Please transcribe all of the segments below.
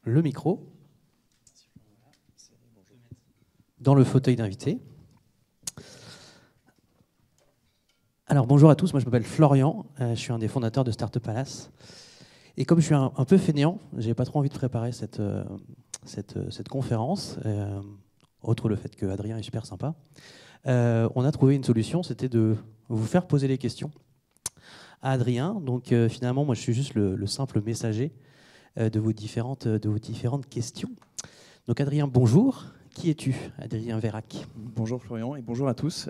le micro dans le fauteuil d'invité. Alors bonjour à tous, moi je m'appelle Florian, je suis un des fondateurs de Startup Palace. Et comme je suis un peu fainéant, j'ai pas trop envie de préparer cette conférence, autre le fait que Adrien est super sympa. On a trouvé une solution, c'était de vous faire poser les questions à Adrien. Donc finalement, moi je suis juste le simple messager de vos différentes questions. Donc Adrien, bonjour. Qui es-tu, Adrien Vérac? Bonjour Florian et bonjour à tous.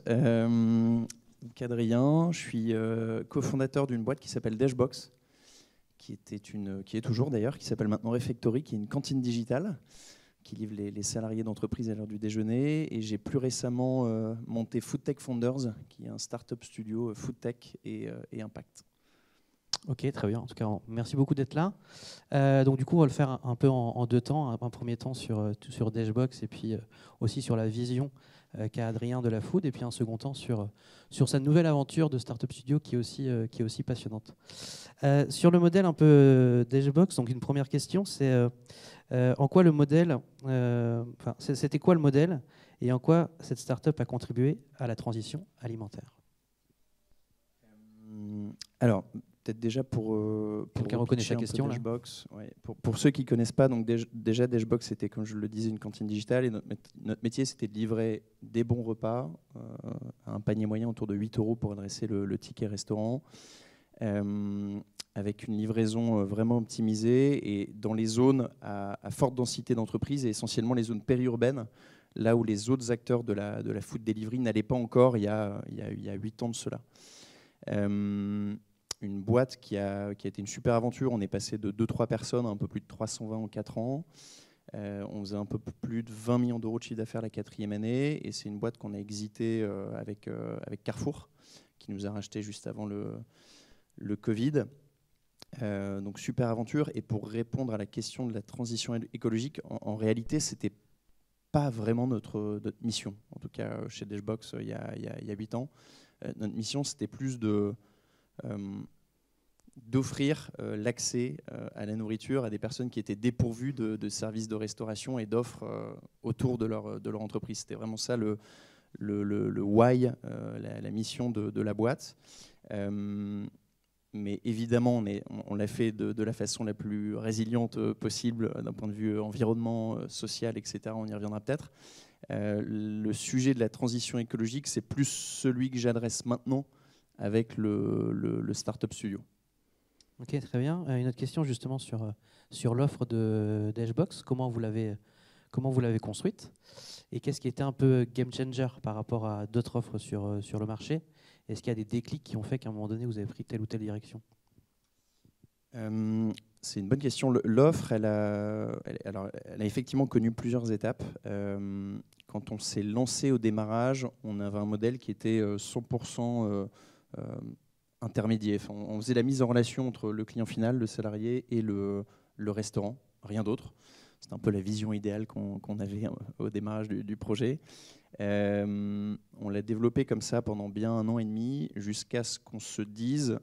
Adrien, je suis cofondateur d'une boîte qui s'appelle Dashbox, qui est toujours d'ailleurs, qui s'appelle maintenant Refectory, qui est une cantine digitale qui livre les salariés d'entreprise à l'heure du déjeuner. Et j'ai plus récemment monté Foodtech Founders, qui est un startup studio Foodtech et Impact. Ok, très bien. En tout cas, merci beaucoup d'être là. Donc du coup, on va le faire un peu en deux temps. Un premier temps sur Dashbox et puis aussi sur la vision qu'a Adrien de la food, et puis un second temps sur sa nouvelle aventure de Startup Studio qui est aussi passionnante. Sur le modèle un peu Dashbox, donc une première question, c'est en quoi le modèle, c'était quoi le modèle et en quoi cette startup a contribué à la transition alimentaire? Alors, peut-être déjà pour quelqu'un reconnaît sa question Dashbox, ouais. Pour ceux qui ne connaissent pas, donc déjà Dashbox, c'était, comme je le disais, une cantine digitale. Et notre métier, c'était de livrer des bons repas à un panier moyen autour de 8 € pour adresser le ticket restaurant, avec une livraison vraiment optimisée et dans les zones à forte densité d'entreprises, et essentiellement les zones périurbaines, là où les autres acteurs de la food delivery n'allaient pas encore il y a 8 ans de cela. Une boîte qui a été une super aventure. On est passé de 2-3 personnes à un peu plus de 320 en 4 ans. On faisait un peu plus de 20 millions d'euros de chiffre d'affaires la 4e année. Et c'est une boîte qu'on a exité avec Carrefour, qui nous a racheté juste avant le Covid. Donc super aventure. Et pour répondre à la question de la transition écologique, en réalité, c'était pas vraiment notre mission. En tout cas, chez Dashbox, il y a 8 ans. Notre mission, c'était plus d'offrir l'accès à la nourriture à des personnes qui étaient dépourvues de services de restauration et d'offres autour de leur entreprise. C'était vraiment ça le why, la mission de la boîte. Mais évidemment, on l'a fait de la façon la plus résiliente possible d'un point de vue environnement, social, etc. On y reviendra peut-être. Le sujet de la transition écologique, c'est plus celui que j'adresse maintenant avec le Startup Studio. Ok, très bien. Une autre question justement sur l'offre de Dashbox. Comment vous l'avez construite? Et qu'est-ce qui était un peu game changer par rapport à d'autres offres sur le marché? Est-ce qu'il y a des déclics qui ont fait qu'à un moment donné, vous avez pris telle ou telle direction? C'est une bonne question. L'offre, elle a effectivement connu plusieurs étapes. Quand on s'est lancé au démarrage, on avait un modèle qui était 100% intermédiaire. Enfin, on faisait la mise en relation entre le client final, le salarié et le restaurant, rien d'autre. C'était un peu la vision idéale qu'on avait au démarrage du projet. On l'a développé comme ça pendant bien 1 an et demi, jusqu'à ce qu'on se dise,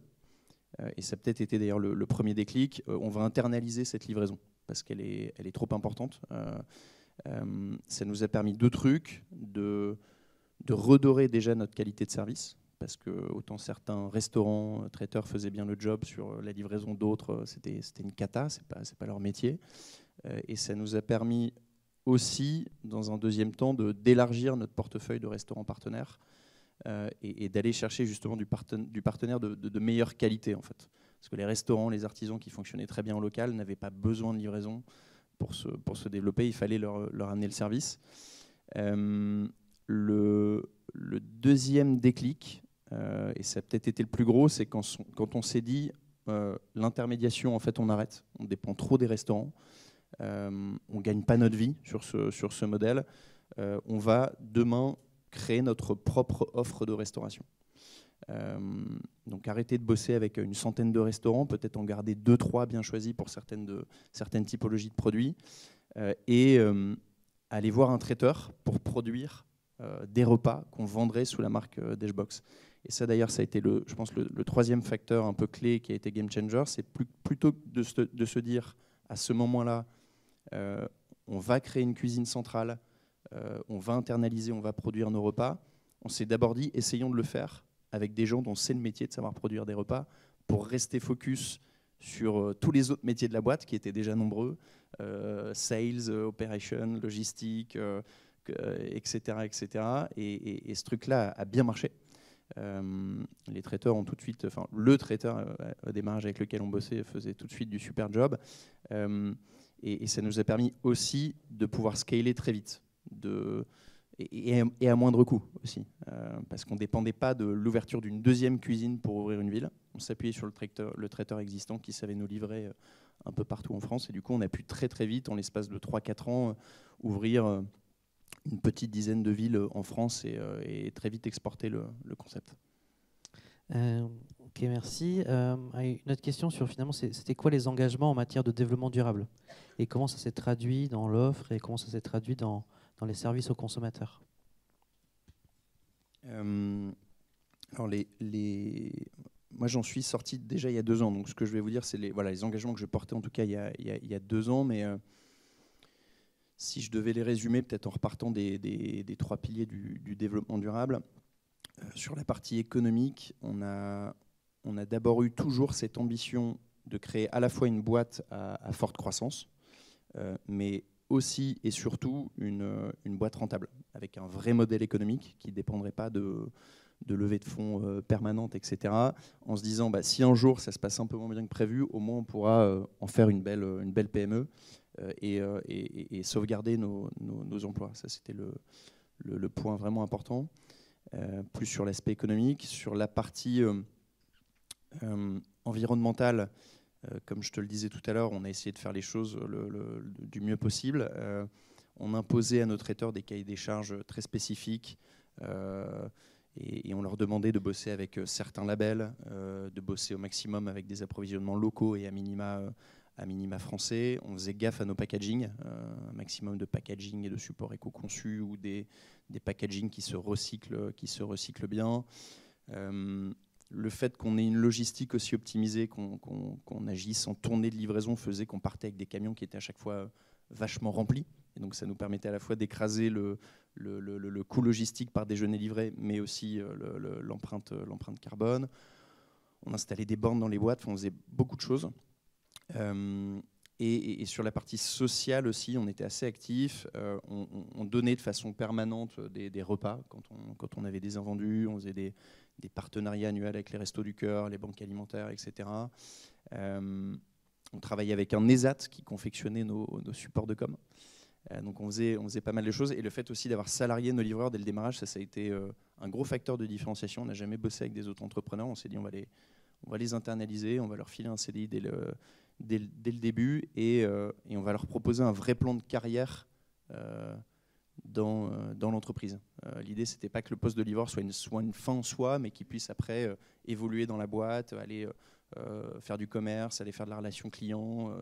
et ça a peut-être été d'ailleurs le premier déclic, on va internaliser cette livraison, parce qu'elle est trop importante. Ça nous a permis 2 trucs, de redorer déjà notre qualité de service, parce que autant certains restaurants, traiteurs faisaient bien le job sur la livraison, d'autres, c'était une cata, c'est pas leur métier. Et ça nous a permis aussi, dans un deuxième temps, d'élargir notre portefeuille de restaurants partenaires et d'aller chercher justement du partenaire de meilleure qualité, en fait. Parce que les restaurants, les artisans qui fonctionnaient très bien en local n'avaient pas besoin de livraison pour se développer, il fallait leur amener le service. Le deuxième déclic, et ça a peut-être été le plus gros, c'est quand on s'est dit l'intermédiation, en fait, on arrête, on dépend trop des restaurants, on ne gagne pas notre vie sur ce modèle, on va demain créer notre propre offre de restauration. Donc arrêter de bosser avec une centaine de restaurants, peut-être en garder 2-3 bien choisis pour certaines typologies de produits, et aller voir un traiteur pour produire des repas qu'on vendrait sous la marque Dashbox. Et ça d'ailleurs, ça a été je pense le troisième facteur un peu clé qui a été game changer, c'est plutôt de se dire à ce moment-là, On va créer une cuisine centrale, on va internaliser, on va produire nos repas. On s'est d'abord dit, essayons de le faire avec des gens dont c'est le métier de savoir produire des repas, pour rester focus sur tous les autres métiers de la boîte, qui étaient déjà nombreux, sales, operation, logistique, etc. etc. Et ce truc-là a bien marché. Les traiteurs ont tout de suite, enfin le traiteur au démarrage avec lequel on bossait faisait tout de suite du super job, et ça nous a permis aussi de pouvoir scaler très vite, et à moindre coût aussi, parce qu'on ne dépendait pas de l'ouverture d'une deuxième cuisine pour ouvrir une ville. On s'appuyait sur le traiteur existant qui savait nous livrer un peu partout en France, et du coup on a pu très très vite, en l'espace de 3-4 ans, ouvrir une petite dizaine de villes en France et très vite exporter le concept. Ok, merci. Une autre question sur finalement, c'était quoi les engagements en matière de développement durable et comment ça s'est traduit dans l'offre et comment ça s'est traduit dans les services aux consommateurs? Alors moi, j'en suis sorti déjà il y a 2 ans. Donc, ce que je vais vous dire, c'est les engagements que je portais en tout cas il y a 2 ans. Mais si je devais les résumer, peut-être en repartant des 3 piliers du développement durable, sur la partie économique, on a d'abord eu toujours cette ambition de créer à la fois une boîte à forte croissance, mais aussi et surtout une boîte rentable, avec un vrai modèle économique qui ne dépendrait pas de levée de fonds permanente, etc. En se disant, si un jour ça se passe un peu moins bien que prévu, au moins on pourra en faire une belle PME et sauvegarder nos emplois. Ça, c'était le point vraiment important. Plus sur l'aspect économique. Sur la partie environnementale, comme je te le disais tout à l'heure, on a essayé de faire les choses du mieux possible. On imposait à nos traiteurs des cahiers des charges très spécifiques et on leur demandait de bosser avec certains labels, de bosser au maximum avec des approvisionnements locaux et à minima français. On faisait gaffe à nos packaging, un maximum de packaging et de supports éco-conçus ou des packaging qui se recyclent bien. Le fait qu'on ait une logistique aussi optimisée, qu'on agisse en tournée de livraison, faisait qu'on partait avec des camions qui étaient à chaque fois vachement remplis. Et donc ça nous permettait à la fois d'écraser le coût logistique par déjeuner livré, mais aussi l'empreinte carbone. On installait des bornes dans les boîtes, on faisait beaucoup de choses. Et sur la partie sociale aussi, on était assez actifs. On donnait de façon permanente des repas quand on avait des invendus. On faisait des partenariats annuels avec les Restos du Cœur, les banques alimentaires, etc. On travaillait avec un ESAT qui confectionnait nos supports de com. Donc on faisait pas mal de choses. Et le fait aussi d'avoir salarié nos livreurs dès le démarrage, ça a été un gros facteur de différenciation. On n'a jamais bossé avec des autres entrepreneurs. On s'est dit on va les internaliser, on va leur filer un CDI dès le début et on va leur proposer un vrai plan de carrière dans l'entreprise. L'idée, c'était pas que le poste de livreur soit une fin en soi, mais qu'il puisse après évoluer dans la boîte, aller faire du commerce, aller faire de la relation client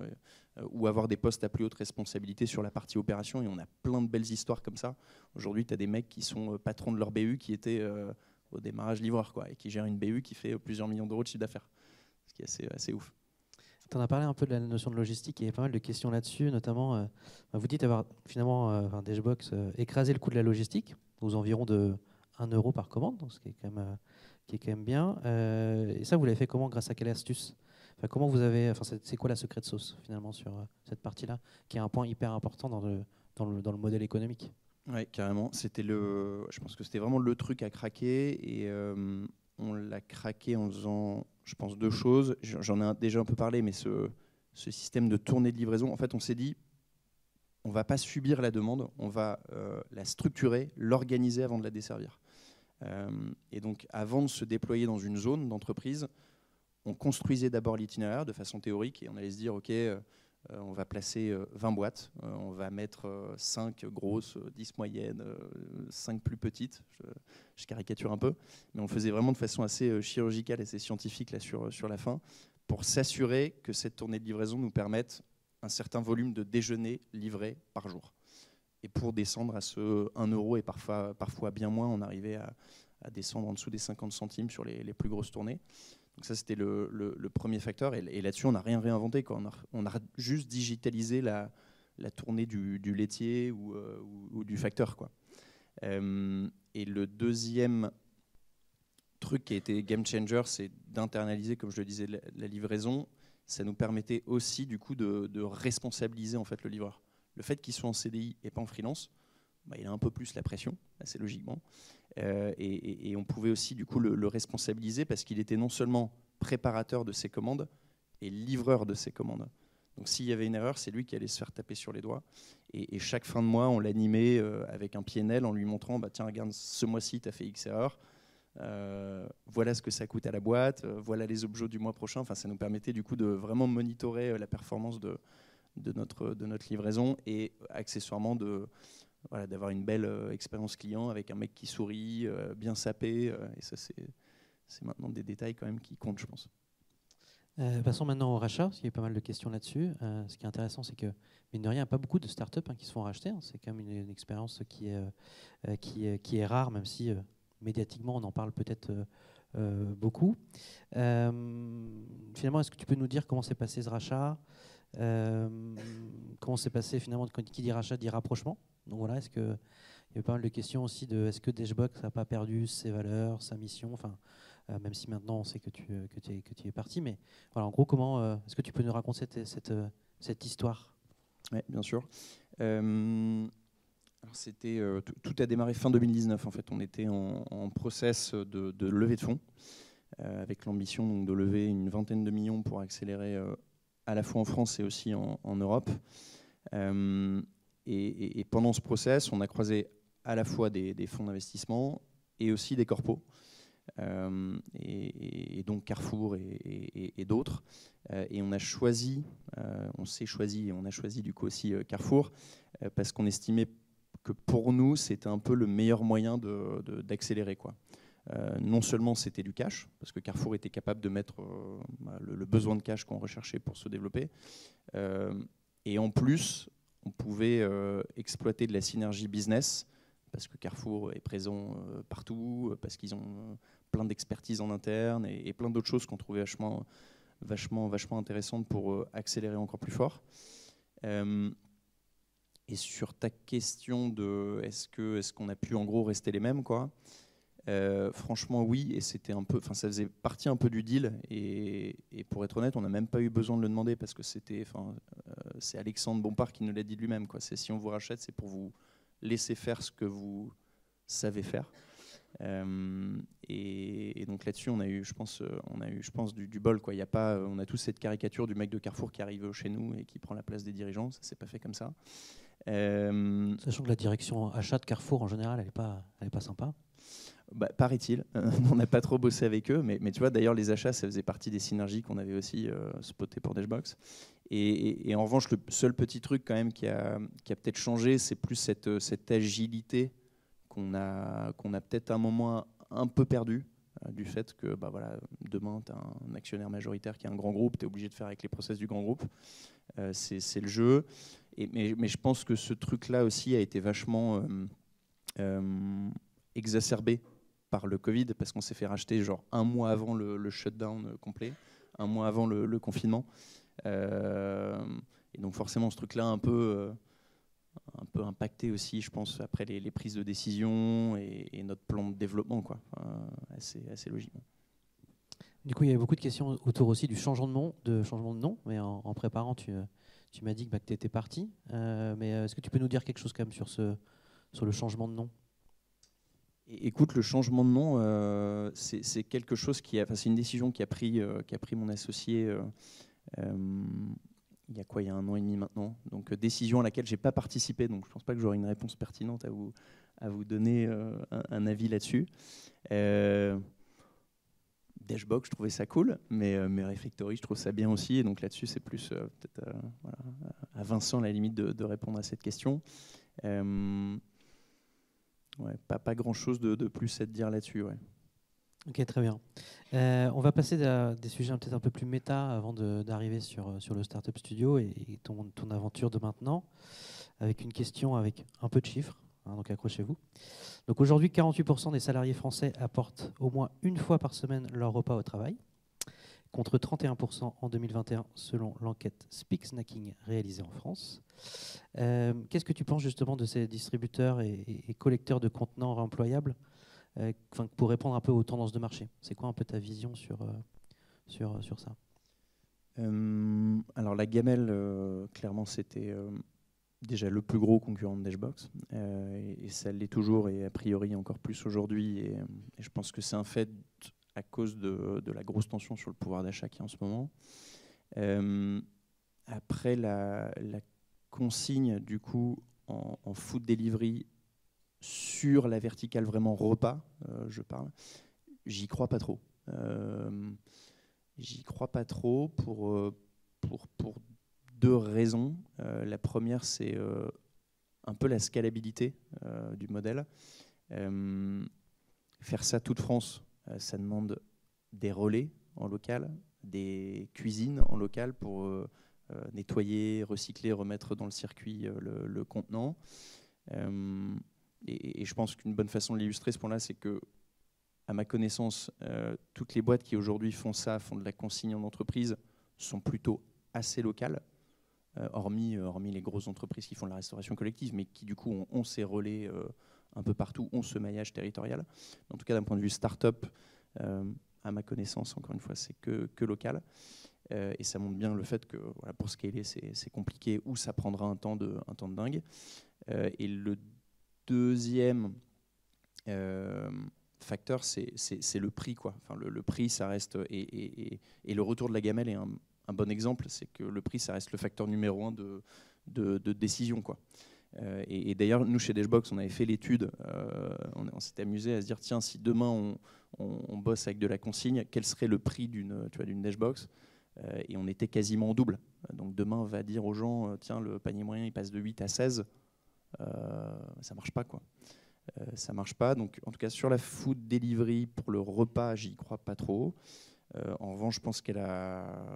ou avoir des postes à plus haute responsabilité sur la partie opération. Et on a plein de belles histoires comme ça. Aujourd'hui, tu as des mecs qui sont patrons de leur BU qui étaient au démarrage livreur, et qui gèrent une BU qui fait plusieurs millions d'euros de chiffre d'affaires. Ce qui est assez ouf. Tu en as parlé un peu de la notion de logistique et il y a pas mal de questions là-dessus, notamment, vous dites avoir finalement, Dashbox, écrasé le coût de la logistique aux environs de 1 euro par commande, donc ce qui est quand même bien. Et ça, vous l'avez fait comment? Grâce à quelle astuce? Comment vous avez, c'est quoi la secret sauce finalement sur cette partie-là, qui est un point hyper important dans le modèle économique? Oui, carrément. Je pense que c'était vraiment le truc à craquer et on l'a craqué en faisant, je pense, 2 choses. J'en ai déjà un peu parlé, mais ce système de tournée de livraison, en fait, on s'est dit, on ne va pas subir la demande, on va la structurer, l'organiser avant de la desservir. Et donc, avant de se déployer dans une zone d'entreprise, on construisait d'abord l'itinéraire de façon théorique et on allait se dire, OK, on va placer 20 boîtes, on va mettre 5 grosses, 10 moyennes, 5 plus petites, je caricature un peu, mais on le faisait vraiment de façon assez chirurgicale, assez scientifique là, sur la fin, pour s'assurer que cette tournée de livraison nous permette un certain volume de déjeuner livré par jour. Et pour descendre à ce 1 euro et parfois bien moins, on arrivait à descendre en dessous des 50 centimes sur les plus grosses tournées. Donc ça, c'était le premier facteur. Et là-dessus, on n'a rien réinventé, quoi. On a juste digitalisé la la tournée du laitier ou du facteur, quoi. Et le deuxième truc qui a été game changer, c'est d'internaliser, comme je le disais, la livraison. Ça nous permettait aussi du coup de responsabiliser en fait le livreur. Le fait qu'il soit en CDI et pas en freelance, il a un peu plus la pression, assez logiquement. Et on pouvait aussi du coup le responsabiliser parce qu'il était non seulement préparateur de ses commandes et livreur de ses commandes. Donc s'il y avait une erreur, c'est lui qui allait se faire taper sur les doigts. Et chaque fin de mois, on l'animait avec un PNL en lui montrant tiens, regarde, ce mois-ci, tu as fait X erreur. Voilà ce que ça coûte à la boîte, voilà les objets du mois prochain. Enfin, ça nous permettait du coup de vraiment monitorer la performance de notre livraison et accessoirement d'avoir une belle expérience client avec un mec qui sourit, bien sapé. Et ça, c'est maintenant des détails quand même qui comptent, je pense. Passons maintenant au rachat, parce qu'il y a pas mal de questions là-dessus. Ce qui est intéressant, c'est que, mine de rien, il n'y a pas beaucoup de startups qui se font racheter. C'est quand même une expérience qui est rare, même si médiatiquement, on en parle peut-être beaucoup. Finalement, est-ce que tu peux nous dire comment s'est passé ce rachat ? Comment s'est passé finalement, qui dit rachat dit rapprochement. Donc voilà, il y a pas mal de questions aussi de est-ce que Dashbox n'a pas perdu ses valeurs, sa mission, enfin, même si maintenant on sait que tu es parti, mais voilà, en gros, comment est-ce que tu peux nous raconter cette histoire ? Oui, bien sûr. Alors tout a démarré fin 2019 en fait. On était en process de levée de fonds avec l'ambition de lever une vingtaine de millions pour accélérer à la fois en France et aussi en Europe. Et pendant ce process, on a croisé à la fois des fonds d'investissement et aussi des corpos, et donc Carrefour et d'autres. Et on a choisi du coup aussi Carrefour parce qu'on estimait que pour nous, c'était un peu le meilleur moyen d'accélérer, quoi. Non seulement c'était du cash, parce que Carrefour était capable de mettre le besoin de cash qu'on recherchait pour se développer, et en plus, on pouvait exploiter de la synergie business, parce que Carrefour est présent partout, parce qu'ils ont plein d'expertise en interne et plein d'autres choses qu'on trouvait vachement intéressantes pour accélérer encore plus fort. Et sur ta question de est-ce qu'on a pu en gros rester les mêmes, quoi. Franchement oui, et c'était ça faisait partie un peu du deal, et pour être honnête, on n'a même pas eu besoin de le demander parce que c'est Alexandre Bompard qui nous l'a dit de lui-même, quoi. C'est si on vous rachète, c'est pour vous laisser faire ce que vous savez faire. Et donc là-dessus, on a eu, je pense, du bol, quoi. Il y a pas, on a tous cette caricature du mec de Carrefour qui arrive chez nous et qui prend la place des dirigeants. Ça s'est pas fait comme ça. Sachant que la direction achat de Carrefour en général, elle est pas sympa. Paraît-il, on n'a pas trop bossé avec eux, mais tu vois, d'ailleurs, les achats, ça faisait partie des synergies qu'on avait aussi spotées pour Dashbox. Et en revanche, le seul petit truc quand même qui a peut-être changé, c'est plus cette agilité qu'on a peut-être à un moment un peu perdu, du fait que demain, tu as un actionnaire majoritaire qui est un grand groupe, tu es obligé de faire avec les process du grand groupe. C'est le jeu. Mais je pense que ce truc-là aussi a été vachement exacerbé par le Covid, parce qu'on s'est fait racheter genre un mois avant le shutdown complet, un mois avant le confinement. Et donc forcément, ce truc-là un peu impacté aussi, je pense, après les prises de décision et notre plan de développement, quoi. Assez logiquement. Du coup, il y avait beaucoup de questions autour aussi du changement de nom, mais en préparant, tu m'as dit que tu étais parti. Mais est-ce que tu peux nous dire quelque chose quand même sur le changement de nom ? Écoute, le changement de nom, c'est quelque chose c'est une décision qui a pris mon associé il y a 1 an et demi maintenant. Donc décision à laquelle j'ai pas participé, donc je pense pas que j'aurai une réponse pertinente à vous donner un avis là-dessus. Dashbox, je trouvais ça cool, mais Refectory, je trouve ça bien aussi. Et donc là-dessus, c'est plus peut-être à Vincent, à la limite, de répondre à cette question. Pas grand-chose de plus à te dire là-dessus. Ouais. Ok, très bien. On va passer à des sujets peut-être un peu plus méta avant d'arriver sur le Startup Studio et ton aventure de maintenant, avec une question avec un peu de chiffres, donc accrochez-vous. Donc aujourd'hui, 48% des salariés français apportent au moins une fois par semaine leur repas au travail. contre 31% en 2021 selon l'enquête Speak Snacking réalisée en France. Qu'est-ce que tu penses justement de ces distributeurs et collecteurs de contenants réemployables pour répondre un peu aux tendances de marché? C'est quoi un peu ta vision sur ça? Alors la gamelle, clairement, c'était déjà le plus gros concurrent de Dashbox, et ça l'est toujours, et a priori encore plus aujourd'hui. Et je pense que c'est un fait à cause de la grosse tension sur le pouvoir d'achat qu'il y a en ce moment. Après, la consigne, du coup, en food delivery sur la verticale vraiment repas, je parle, j'y crois pas trop. J'y crois pas trop pour deux raisons. La première, c'est un peu la scalabilité du modèle. Faire ça toute France, ça demande des relais en local, des cuisines en local pour nettoyer, recycler, remettre dans le circuit le contenant. Et je pense qu'une bonne façon de l'illustrer, ce point-là, c'est que, à ma connaissance, toutes les boîtes qui aujourd'hui font ça, font de la consigne en entreprise, sont plutôt assez locales, hormis les grosses entreprises qui font de la restauration collective, mais qui du coup ont ces relais un peu partout, ont ce maillage territorial. En tout cas, d'un point de vue start-up, à ma connaissance, encore une fois, c'est que local. Et ça montre bien le fait que voilà, pour scaler, c'est compliqué, ou ça prendra un temps de dingue. Et le deuxième facteur, c'est le prix, quoi. Enfin, le prix, ça reste, et le retour de la gamelle est un bon exemple, c'est que le prix, ça reste le facteur numéro 1 de décision, quoi. Et d'ailleurs, nous, chez Dashbox, on avait fait l'étude, on s'était amusé à se dire, tiens, si demain on bosse avec de la consigne, quel serait le prix d'une Dashbox? Et on était quasiment au double. Donc demain, on va dire aux gens, tiens, le panier moyen, il passe de 8 à 16. Ça marche pas, quoi. Ça marche pas. Donc, en tout cas, sur la food delivery, pour le repas, j'y crois pas trop. En revanche, je pense qu'elle a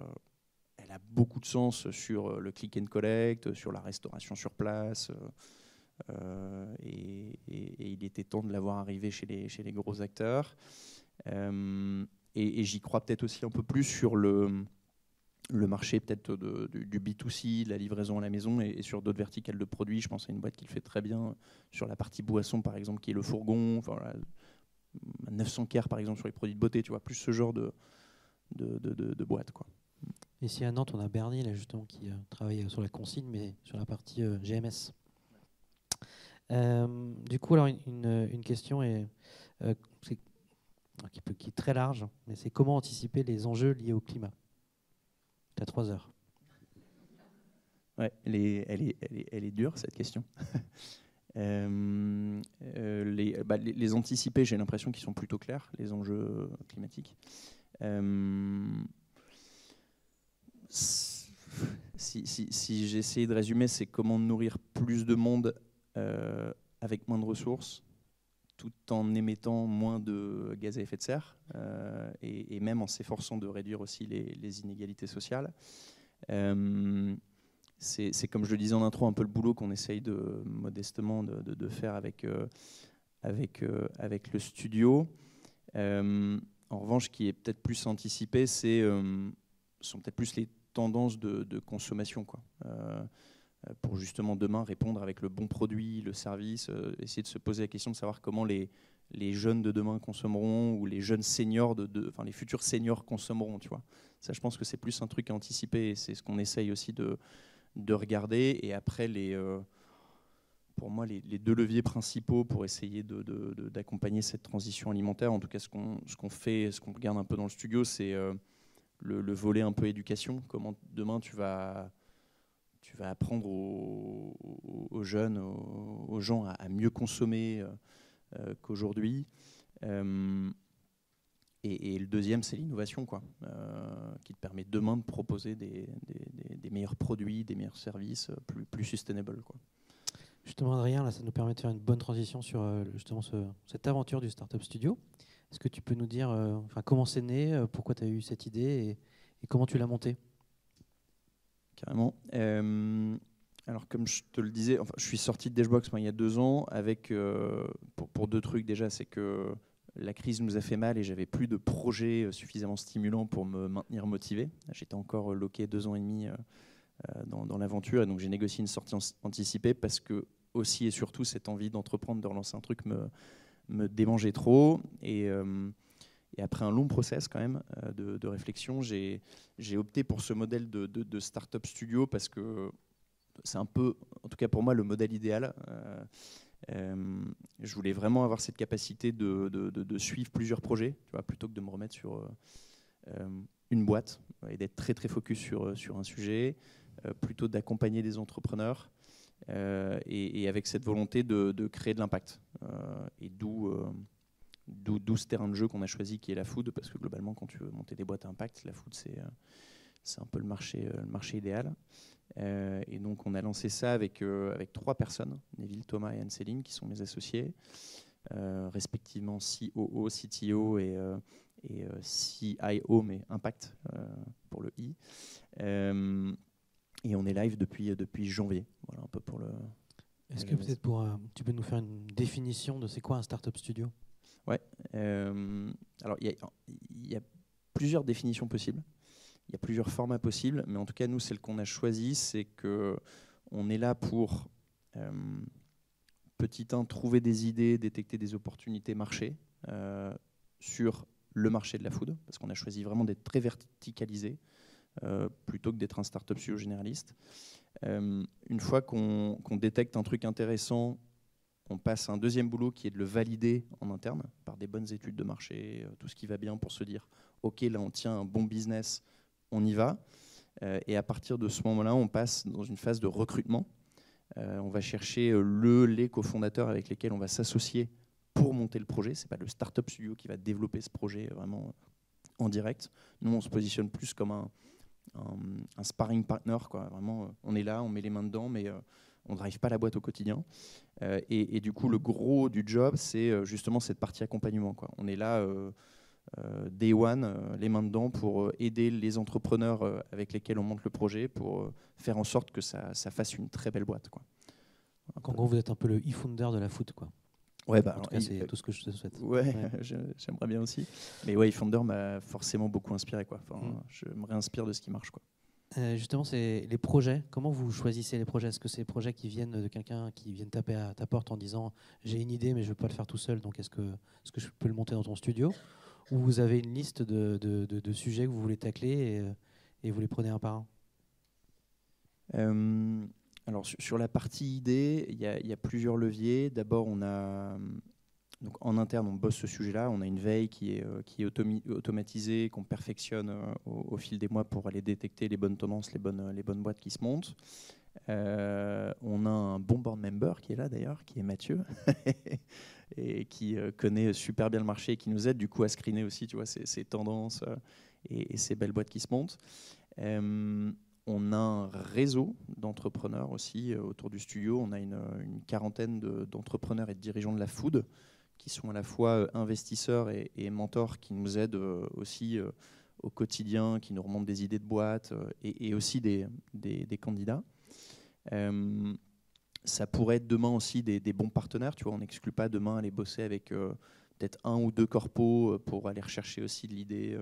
beaucoup de sens sur le click and collect, sur la restauration sur place. Et il était temps de l'avoir arrivé chez les gros acteurs. Et j'y crois peut-être aussi un peu plus sur le marché peut-être du B2C, de la livraison à la maison, et sur d'autres verticales de produits. Je pense à une boîte qui le fait très bien sur la partie boisson, par exemple, qui est le Fourgon, enfin, voilà, 900 Care, par exemple, sur les produits de beauté, tu vois, plus ce genre de boîte, quoi. Ici à Nantes, on a Bernie, là, justement, qui travaille sur la consigne, mais sur la partie GMS. Du coup, alors, une question qui est très large, mais c'est comment anticiper les enjeux liés au climat? Tu as 3 heures. Ouais, elle est dure, cette question. Les anticiper, j'ai l'impression qu'ils sont plutôt clairs, les enjeux climatiques. Si j'essayais de résumer, c'est comment nourrir plus de monde avec moins de ressources, tout en émettant moins de gaz à effet de serre, et même en s'efforçant de réduire aussi les inégalités sociales. C'est comme je le disais en intro, un peu le boulot qu'on essaye modestement de faire avec le studio. En revanche, ce qui est peut-être plus anticipé, sont peut-être plus les tendances de consommation, quoi. Pour justement demain répondre avec le bon produit, le service, essayer de se poser la question de savoir comment les jeunes de demain consommeront, ou les jeunes seniors, enfin les futurs seniors consommeront, tu vois. Ça, je pense que c'est plus un truc à anticiper, et c'est ce qu'on essaye aussi de regarder. Et après, pour moi, les 2 leviers principaux pour essayer d'accompagner cette transition alimentaire, en tout cas ce qu'on fait, ce qu'on regarde un peu dans le studio, c'est le volet un peu éducation. Comment demain tu vas apprendre aux jeunes, aux gens à mieux consommer qu'aujourd'hui. Et le deuxième, c'est l'innovation, quoi, qui te permet demain de proposer des meilleurs produits, des meilleurs services, plus sustainable, quoi. Justement, Adrien, là, ça nous permet de faire une bonne transition sur justement cette aventure du Startup Studio. Est-ce que tu peux nous dire comment c'est né, pourquoi tu as eu cette idée, et comment tu l'as montée? Carrément. Alors, comme je te le disais, je suis sorti de Dashbox il y a 2 ans avec, pour 2 trucs. Déjà, c'est que la crise nous a fait mal et j'avais plus de projets suffisamment stimulants pour me maintenir motivé. J'étais encore loqué 2 ans et demi dans l'aventure, et donc j'ai négocié une sortie anticipée parce que aussi et surtout cette envie d'entreprendre, de relancer un truc me démangeait trop. Et après un long process quand même de réflexion, j'ai opté pour ce modèle de start-up studio parce que c'est un peu, en tout cas pour moi, le modèle idéal. Je voulais vraiment avoir cette capacité de suivre plusieurs projets, tu vois, plutôt que de me remettre sur une boîte et d'être très très focus sur un sujet, plutôt d'accompagner des entrepreneurs et avec cette volonté de créer de l'impact. Et d'où ce terrain de jeu qu'on a choisi qui est la food, parce que globalement quand tu veux monter des boîtes à impact, la food c'est un peu le marché idéal. Et donc on a lancé ça avec 3 personnes, Neville, Thomas et Anne-Céline, qui sont mes associés, respectivement COO, CTO et CIO, mais Impact pour le I. Et on est live depuis janvier. Voilà un peu pour le. Est-ce que peut-être tu peux nous faire une définition de c'est quoi un startup studio? Ouais. Alors il y a plusieurs définitions possibles. Il y a plusieurs formats possibles, mais en tout cas, nous, celle qu'on a choisie, c'est qu'on est là pour, petit 1, trouver des idées, détecter des opportunités marché sur le marché de la food, parce qu'on a choisi vraiment d'être très verticalisé, plutôt que d'être un startup studio généraliste. Une fois qu'on détecte un truc intéressant, on passe à un deuxième boulot qui est de le valider en interne par des bonnes études de marché, tout ce qui va bien pour se dire « Ok, là, on tient un bon business ». On y va, et à partir de ce moment-là, on passe dans une phase de recrutement. On va chercher les cofondateurs avec lesquels on va s'associer pour monter le projet. Ce n'est pas le startup studio qui va développer ce projet vraiment en direct. Nous, on se positionne plus comme un sparring partner, quoi. Vraiment, on est là, on met les mains dedans, mais on ne drive pas la boîte au quotidien. Et du coup, le gros du job, c'est justement cette partie accompagnement, quoi. On est là... Day One, les mains dedans pour aider les entrepreneurs avec lesquels on monte le projet pour faire en sorte que ça fasse une très belle boîte, quoi. En gros, vous êtes un peu le e-founder de la foot, quoi. Ouais, bah, en tout cas, c'est tout ce que je te souhaite. Ouais, j'aimerais bien aussi. Mais ouais, e-founder m'a forcément beaucoup inspiré, quoi. Enfin, je me réinspire de ce qui marche, quoi. Justement, c'est les projets. Comment vous choisissez les projets? Est-ce que c'est des projets qui viennent de quelqu'un qui vient taper à ta porte en disant j'ai une idée mais je ne veux pas le faire tout seul, donc est-ce que je peux le monter dans ton studio? Ou vous avez une liste de sujets que vous voulez tacler et vous les prenez un par un? Alors sur la partie idée, il y a plusieurs leviers. D'abord, donc en interne, on bosse ce sujet-là. On a une veille qui est automatisée, qu'on perfectionne au fil des mois pour aller détecter les bonnes tendances, les bonnes boîtes qui se montent. On a un bon board member qui est là d'ailleurs, qui est Mathieu, et qui connaît super bien le marché et qui nous aide du coup à screener aussi, tu vois, ces tendances et ces belles boîtes qui se montent. On a un réseau d'entrepreneurs aussi autour du studio. On a une quarantaine d'entrepreneurs et de dirigeants de la food qui sont à la fois investisseurs et mentors, qui nous aident aussi au quotidien, qui nous remontent des idées de boîte et aussi des candidats. Ça pourrait être demain aussi des bons partenaires. Tu vois, on n'exclut pas demain aller bosser avec peut-être 1 ou 2 corpos pour aller rechercher aussi de l'idée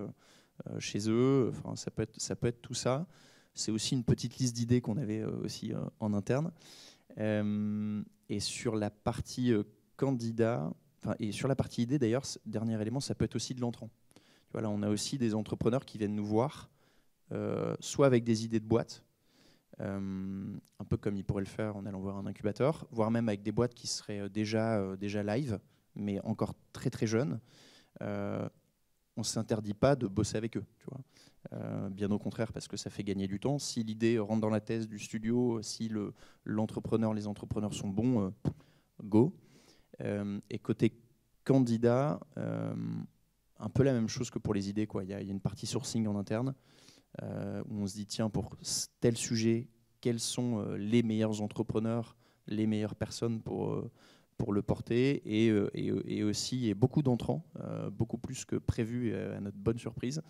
chez eux. Enfin, ça peut être tout ça. C'est aussi une petite liste d'idées qu'on avait aussi en interne. Et sur la partie candidat, et sur la partie idée d'ailleurs, dernier élément, ça peut être aussi de l'entrant. Tu vois, là, on a aussi des entrepreneurs qui viennent nous voir, soit avec des idées de boîte, un peu comme ils pourraient le faire en allant voir un incubateur, voire même avec des boîtes qui seraient déjà live, mais encore très très jeunes. On ne s'interdit pas de bosser avec eux, tu vois. Bien au contraire, parce que ça fait gagner du temps. Si l'idée rentre dans la thèse du studio, si les entrepreneurs sont bons, go. Et côté candidat, un peu la même chose que pour les idées, quoi. Il y a une partie sourcing en interne où on se dit, tiens, pour tel sujet, quels sont les meilleurs entrepreneurs, les meilleures personnes pour le porter, et aussi et beaucoup d'entrants, beaucoup plus que prévu à notre bonne surprise.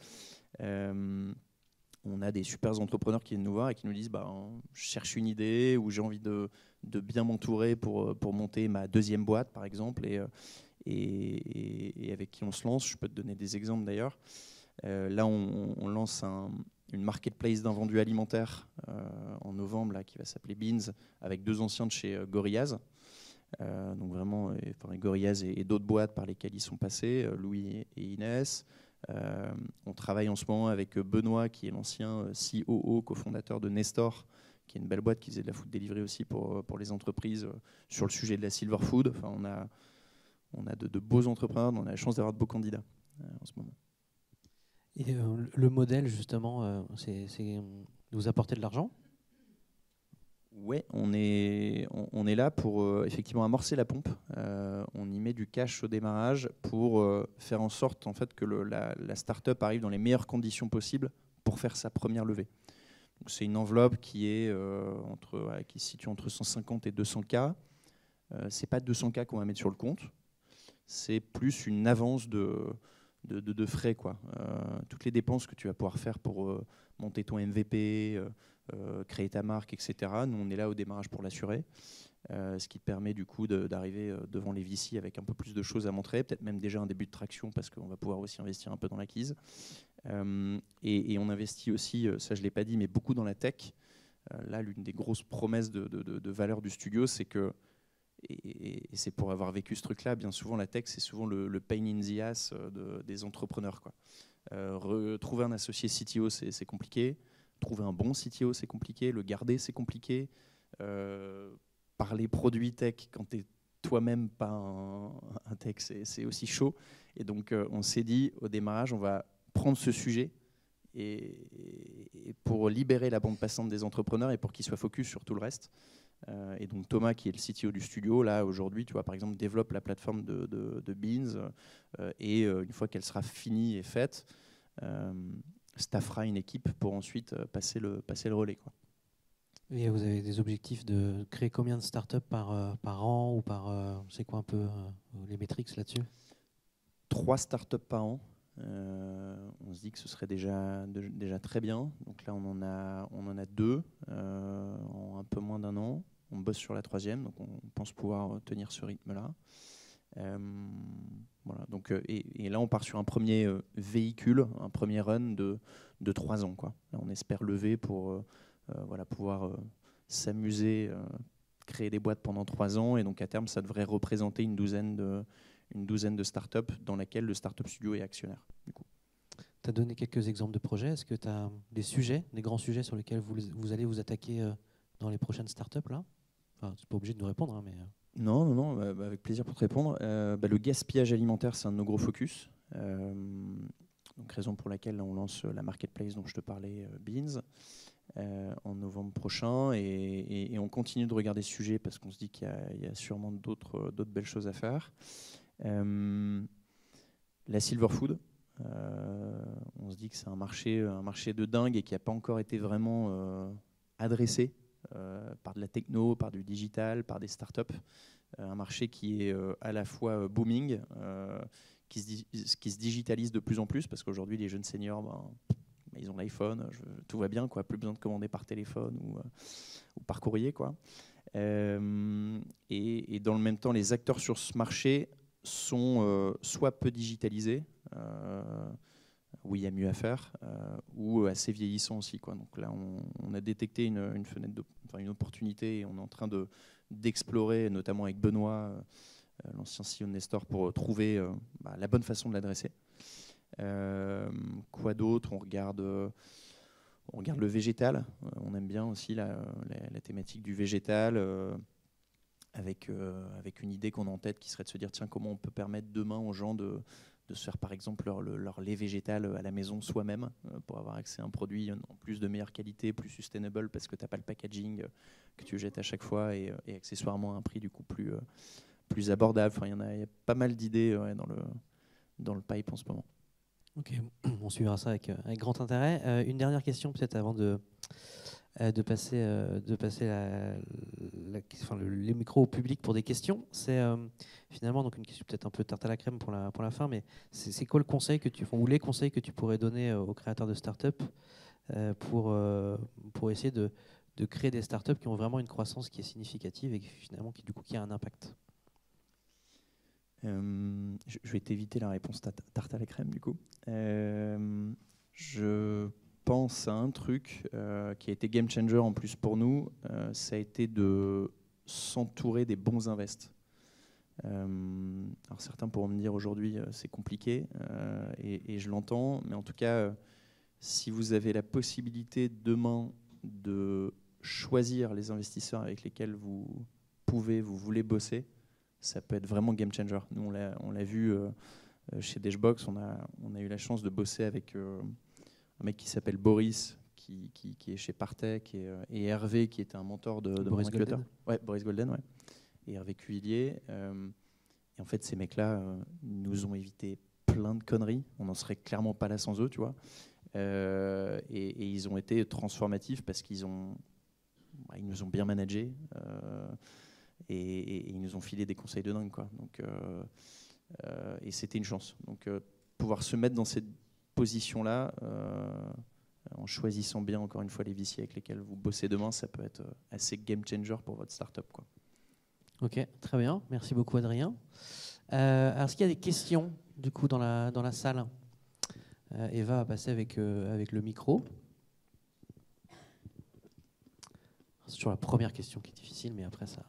On a des super entrepreneurs qui viennent nous voir et qui nous disent je cherche une idée ou j'ai envie de bien m'entourer pour monter ma deuxième boîte, par exemple. et avec qui on se lance. Je peux te donner des exemples d'ailleurs. Là, on lance une marketplace d'invendus alimentaires en novembre là, qui va s'appeler Beans, avec 2 anciens de chez Gorillaz. Donc vraiment, Gorillaz et d'autres boîtes par lesquelles ils sont passés, Louis et Inès. On travaille en ce moment avec Benoît, qui est l'ancien COO, cofondateur de Nestor, qui est une belle boîte qui faisait de la food delivery aussi pour les entreprises sur le sujet de la silver food. Enfin, on a de beaux entrepreneurs, on a la chance d'avoir de beaux candidats en ce moment. Et le modèle, justement, c'est vous apporter de l'argent? Ouais, on est là pour effectivement amorcer la pompe. On y met du cash au démarrage pour faire en sorte en fait que la start-up arrive dans les meilleures conditions possibles pour faire sa première levée. Donc, c'est une enveloppe qui se situe entre 150 et 200 K. C'est pas 200 K qu'on va mettre sur le compte, c'est plus une avance de frais, quoi. Toutes les dépenses que tu vas pouvoir faire pour monter ton MVP, créer ta marque, etc. Nous, on est là au démarrage pour l'assurer, ce qui te permet du coup d'arriver devant les VC avec un peu plus de choses à montrer, peut-être même déjà un début de traction parce qu'on va pouvoir aussi investir un peu dans l'acquise. Et on investit aussi, ça je ne l'ai pas dit, mais beaucoup dans la tech. Là, l'une des grosses promesses de valeur du studio, c'est que, et c'est pour avoir vécu ce truc-là, bien souvent la tech, c'est souvent le pain in the ass des entrepreneurs, quoi. Trouver un associé CTO, c'est compliqué. Trouver un bon CTO, c'est compliqué. Le garder, c'est compliqué. Parler produit tech quand tu es toi-même pas un tech, c'est aussi chaud. Et donc, on s'est dit, au démarrage, on va prendre ce sujet et pour libérer la bande passante des entrepreneurs et pour qu'ils soient focus sur tout le reste. Et donc, Thomas, qui est le CTO du studio, là, aujourd'hui, tu vois, par exemple, développe la plateforme de Beans et une fois qu'elle sera finie et faite, staffera une équipe pour ensuite passer le relais, quoi. Et vous avez des objectifs de créer combien de startups par an ou c'est quoi un peu les métriques là-dessus? 3 startups par an. On se dit que ce serait déjà très bien. Donc là, on en a 2 en un peu moins d'1 an. On bosse sur la 3e, donc on pense pouvoir tenir ce rythme-là. Voilà, donc, et là, on part sur un premier véhicule, un premier run de 3 ans, quoi. Là, on espère lever pour pouvoir s'amuser, créer des boîtes pendant 3 ans. Et donc, à terme, ça devrait représenter une douzaine de startups dans laquelle le Startup Studio est actionnaire. Tu as donné quelques exemples de projets. Est-ce que tu as des grands sujets sur lesquels vous allez vous attaquer dans les prochaines startups là? Enfin, tu n'es pas obligé de nous répondre, hein, mais... Non, avec plaisir pour te répondre. Le gaspillage alimentaire, c'est un de nos gros focus. Donc, raison pour laquelle là, on lance la marketplace dont je te parlais, Beans, en novembre prochain. Et on continue de regarder ce sujet parce qu'on se dit qu'il y a sûrement d'autres belles choses à faire. La silver food. On se dit que c'est un marché de dingue et qui n'a pas encore été vraiment adressé par de la techno, par du digital, par des startups. Un marché qui est à la fois booming, qui se digitalise de plus en plus, parce qu'aujourd'hui, les jeunes seniors, ils ont l'iPhone, tout va bien, quoi, plus besoin de commander par téléphone ou par courrier, quoi. Et dans le même temps, les acteurs sur ce marché sont soit peu digitalisés, où il y a mieux à faire, ou assez vieillissants aussi, quoi. Donc là, on a détecté une fenêtre, une opportunité, et on est en train d'explorer, notamment avec Benoît, l'ancien CEO de Nestor, pour trouver la bonne façon de l'adresser. Quoi d'autre? On regarde le végétal. On aime bien aussi la thématique du végétal, avec une idée qu'on a en tête qui serait de se dire, tiens, comment on peut permettre demain aux gens de se faire par exemple leur lait végétal à la maison soi-même, pour avoir accès à un produit en plus de meilleure qualité, plus sustainable, parce que tu n'as pas le packaging que tu jettes à chaque fois, et accessoirement à un prix du coup plus abordable. Enfin, il y a pas mal d'idées dans le pipe en ce moment. Ok, on suivra ça avec grand intérêt. Une dernière question peut-être avant de passer les micros au public pour des questions. C'est finalement donc une question peut-être un peu tarte à la crème pour la fin, mais c'est quoi le conseil ou les conseils que tu pourrais donner aux créateurs de start-up pour essayer de créer des start-up qui ont vraiment une croissance qui est significative et qui finalement qui a un impact? Je vais t'éviter la réponse tarte à la crème, du coup. Je pense à un truc qui a été game changer en plus pour nous, ça a été de s'entourer des bons invests. Alors certains pourront me dire aujourd'hui c'est compliqué et je l'entends, mais en tout cas si vous avez la possibilité demain de choisir les investisseurs avec lesquels vous voulez bosser, ça peut être vraiment game changer. Nous on l'a vu chez Dashbox, on a eu la chance de bosser avec un mec qui s'appelle Boris qui est chez Partech et Hervé qui était un mentor de Boris Golden. Ouais, Boris Golden, ouais. Et Hervé Cuvillier. Et en fait, ces mecs-là nous ont évité plein de conneries. On n'en serait clairement pas là sans eux, tu vois. Et ils ont été transformatifs parce qu'ils nous ont bien managés et ils nous ont filé des conseils de dingue, quoi. Donc, et c'était une chance. Donc, pouvoir se mettre dans cette position-là, en choisissant bien, encore une fois, les VC avec lesquels vous bossez demain, ça peut être assez game changer pour votre startup, quoi. Ok, très bien. Merci beaucoup, Adrien. Alors, est-ce qu'il y a des questions, du coup, dans la salle? Eva va passer avec le micro. C'est toujours la première question qui est difficile, mais après, ça,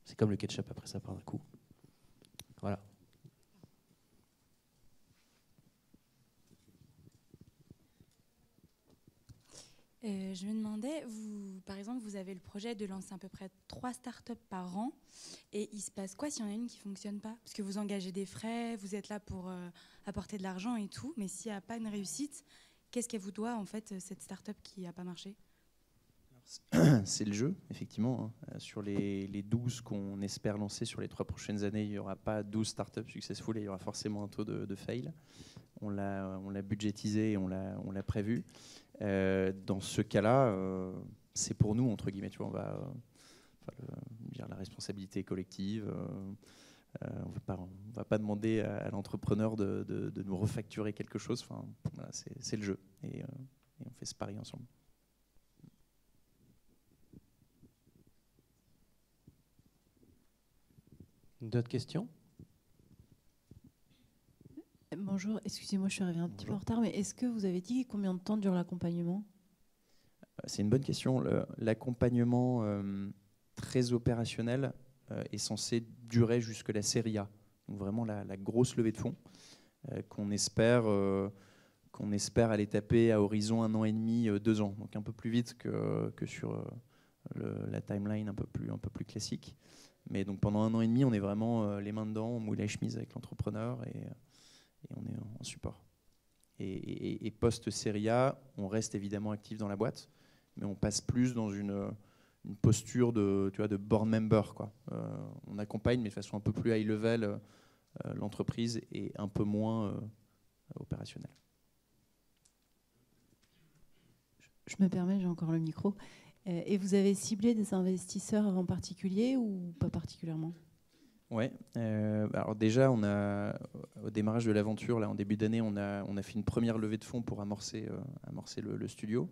c'est comme le ketchup, après ça part d'un coup. Voilà. Je me demandais, par exemple, vous avez le projet de lancer à peu près 3 startups par an. Et il se passe quoi s'il y en a une qui ne fonctionne pas? Parce que vous engagez des frais, vous êtes là pour apporter de l'argent et tout. Mais s'il n'y a pas une réussite, qu'est-ce qu'elle vous doit, en fait, cette startup qui n'a pas marché? C'est le jeu, effectivement. Sur les 12 qu'on espère lancer sur les 3 prochaines années, il n'y aura pas 12 startups successful et il y aura forcément un taux de fail. On l'a budgétisé et on l'a prévu. Dans ce cas-là, c'est pour nous, entre guillemets. Tu vois, la responsabilité collective. On ne va pas demander à l'entrepreneur de nous refacturer quelque chose. Enfin, voilà, c'est le jeu. Et on fait ce pari ensemble. D'autres questions? Bonjour, excusez-moi, je suis arrivée un petit peu en retard, mais est-ce que vous avez dit combien de temps dure l'accompagnement? C'est une bonne question. L'accompagnement très opérationnel est censé durer jusque la série A. Donc vraiment la grosse levée de fonds qu'on espère aller taper à horizon 1 an et demi, 2 ans. Donc un peu plus vite que sur la timeline un peu plus classique. Mais donc pendant 1 an et demi, on est vraiment les mains dedans, on mouille la chemise avec l'entrepreneur et on est en support. Et post-série A, on reste évidemment actif dans la boîte, mais on passe plus dans une posture de board member, quoi. On accompagne, mais de façon un peu plus high level l'entreprise et un peu moins opérationnelle. Je me permets, j'ai encore le micro. Et vous avez ciblé des investisseurs en particulier ou pas particulièrement? Ouais. Alors déjà, au démarrage de l'aventure, là, en début d'année, on a fait une première levée de fonds pour amorcer le studio.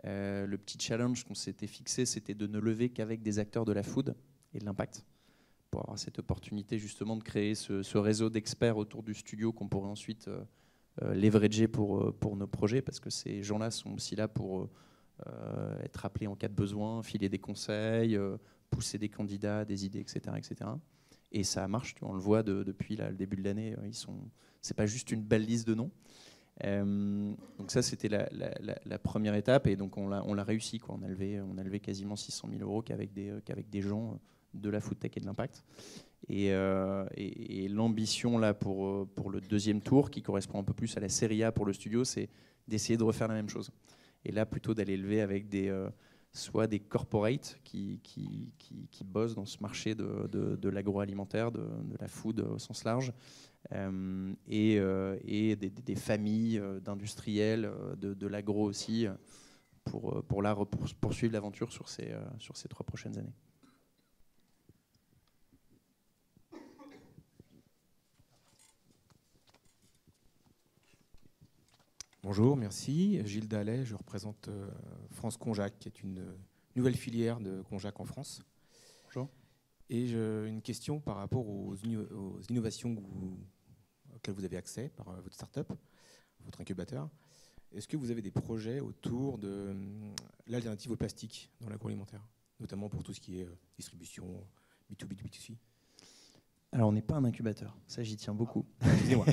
Le petit challenge qu'on s'était fixé, c'était de ne lever qu'avec des acteurs de la food et de l'impact, pour avoir cette opportunité justement de créer ce réseau d'experts autour du studio qu'on pourrait ensuite leverager pour nos projets, parce que ces gens-là sont aussi là pour être appelés en cas de besoin, filer des conseils, pousser des candidats, des idées, etc., etc. Et ça marche, tu vois, on le voit depuis le début de l'année. C'est pas juste une belle liste de noms. Donc ça, c'était la première étape, et donc on l'a réussi, quoi. On a levé quasiment 600 000 euros qu'avec des gens de la food tech et de l'impact. Et l'ambition là pour le deuxième tour, qui correspond un peu plus à la série A pour le studio, c'est d'essayer de refaire la même chose. Et là, plutôt d'aller lever avec soit des corporates qui bossent dans ce marché de l'agroalimentaire, de la food au sens large, et des familles d'industriels, de l'agro aussi, pour poursuivre l'aventure sur ces 3 prochaines années. Bonjour, merci. Gilles Dallet, je représente France Conjac, qui est une nouvelle filière de Conjac en France. Bonjour. Et une question par rapport aux innovations auxquelles vous avez accès par votre start-up, votre incubateur. Est-ce que vous avez des projets autour de l'alternative au plastique dans l'agroalimentaire, notamment pour tout ce qui est distribution B2B, B2C? Alors, on n'est pas un incubateur, ça j'y tiens beaucoup. Excusez-moi.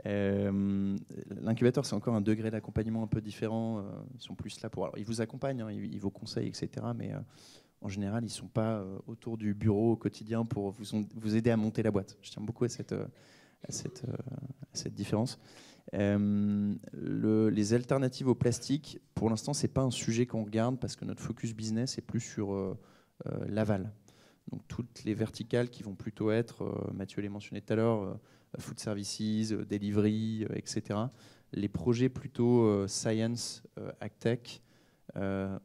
L'incubateur, c'est encore un degré d'accompagnement un peu différent. Ils sont plus là pour... Alors, ils vous accompagnent, hein, ils vous conseillent, etc. Mais en général, ils ne sont pas autour du bureau au quotidien pour vous aider à monter la boîte. Je tiens beaucoup à cette différence. Les alternatives au plastique, pour l'instant, ce n'est pas un sujet qu'on regarde parce que notre focus business est plus sur l'aval. Donc toutes les verticales qui vont plutôt être, Mathieu l'a mentionné tout à l'heure, food services, delivery, etc. Les projets plutôt science, agtech, on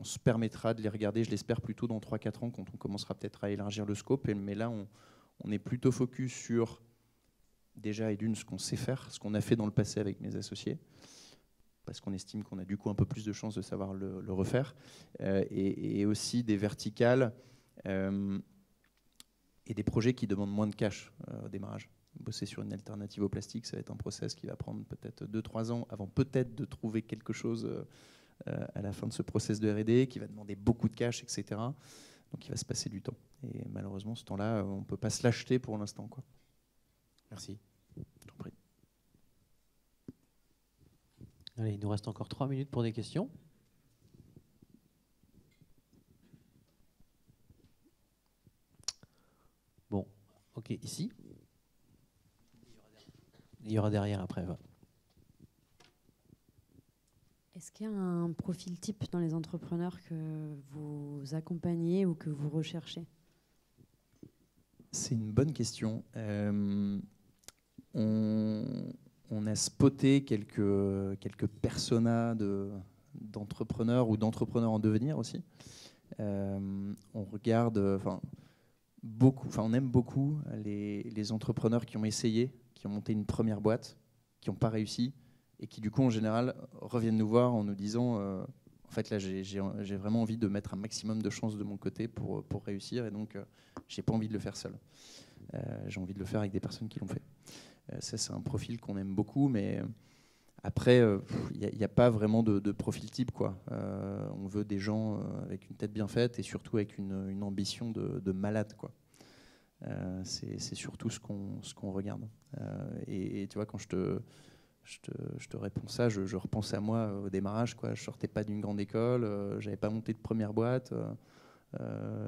se permettra de les regarder, je l'espère, plutôt dans 3-4 ans quand on commencera peut-être à élargir le scope. Mais là, on est plutôt focus sur déjà et d'une ce qu'on sait faire, ce qu'on a fait dans le passé avec mes associés, parce qu'on estime qu'on a du coup un peu plus de chances de savoir le refaire, et aussi des verticales et des projets qui demandent moins de cash au démarrage. Bosser sur une alternative au plastique, ça va être un process qui va prendre peut-être 2-3 ans avant peut-être de trouver quelque chose à la fin de ce process de R&D, qui va demander beaucoup de cash, etc. Donc il va se passer du temps. Et malheureusement, ce temps-là, on ne peut pas se l'acheter pour l'instant, quoi. Merci. Je t'en prie. Allez, il nous reste encore 3 minutes pour des questions. Bon, ok, ici. Il y aura derrière après. Ouais. Est-ce qu'il y a un profil type dans les entrepreneurs que vous accompagnez ou que vous recherchez? C'est une bonne question. On a spoté quelques personas d'entrepreneurs ou d'entrepreneurs en devenir aussi. On regarde, on aime beaucoup les entrepreneurs qui ont essayé, qui ont monté une première boîte, qui n'ont pas réussi et qui du coup en général reviennent nous voir en nous disant en fait là j'ai vraiment envie de mettre un maximum de chances de mon côté pour réussir et donc j'ai pas envie de le faire seul. J'ai envie de le faire avec des personnes qui l'ont fait. Ça, c'est un profil qu'on aime beaucoup, mais après, il n'y a pas vraiment de profil type, quoi. On veut des gens avec une tête bien faite et surtout avec une ambition de malade, quoi. C'est surtout ce qu'on regarde. Et tu vois, quand je te réponds ça, je repense à moi au démarrage, quoi. Je sortais pas d'une grande école, j'avais pas monté de première boîte,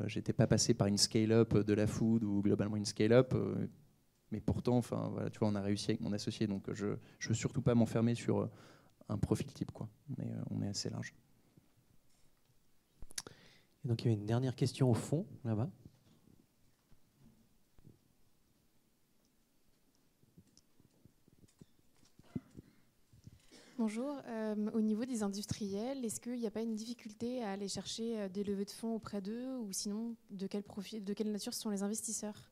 j'étais pas passé par une scale-up de la food ou globalement une scale-up. Mais pourtant, voilà, tu vois, on a réussi avec mon associé, donc je ne veux surtout pas m'enfermer sur un profil type, quoi. Mais on est assez large. Et donc il y a une dernière question au fond, là-bas. Bonjour. Au niveau des industriels, est-ce qu'il n'y a pas une difficulté à aller chercher des levées de fonds auprès d'eux, ou sinon de quelle nature sont les investisseurs?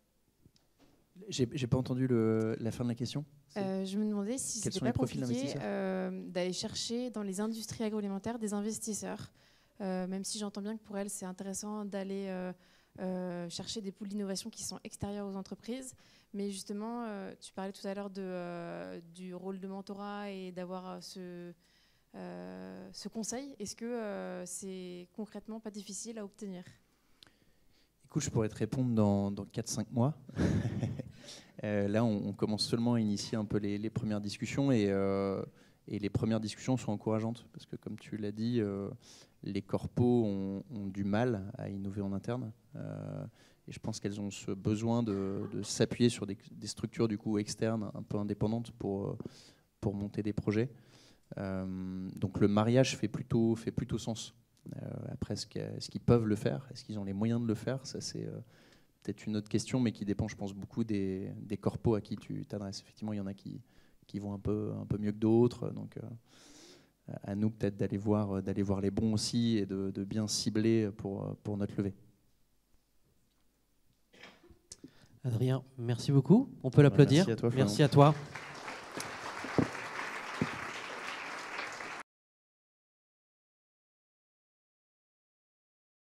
J'ai pas entendu la fin de la question. Je me demandais si c'était pas compliqué d'aller chercher dans les industries agroalimentaires des investisseurs, même si j'entends bien que pour elles c'est intéressant d'aller chercher des pôles d'innovation qui sont extérieurs aux entreprises. Mais justement, tu parlais tout à l'heure du rôle de mentorat et d'avoir ce conseil. Est-ce que c'est concrètement pas difficile à obtenir? Écoute, je pourrais te répondre dans 4-5 mois. Là, on commence seulement à initier un peu les premières discussions et les premières discussions sont encourageantes parce que, comme tu l'as dit, les corpos ont du mal à innover en interne. Et je pense qu'elles ont ce besoin de s'appuyer sur des structures du coup externes, un peu indépendantes pour monter des projets. Donc le mariage fait plutôt sens. Après, est-ce qu'ils peuvent le faire? Est-ce qu'ils ont les moyens de le faire? Ça, c'est peut-être une autre question, mais qui dépend, je pense, beaucoup des corpos à qui tu t'adresses. Effectivement, il y en a qui vont un peu mieux que d'autres. Donc, à nous peut-être d'aller voir les bons aussi et de bien cibler pour notre levée. Adrien, merci beaucoup. On peut l'applaudir. Merci à toi. Merci à toi.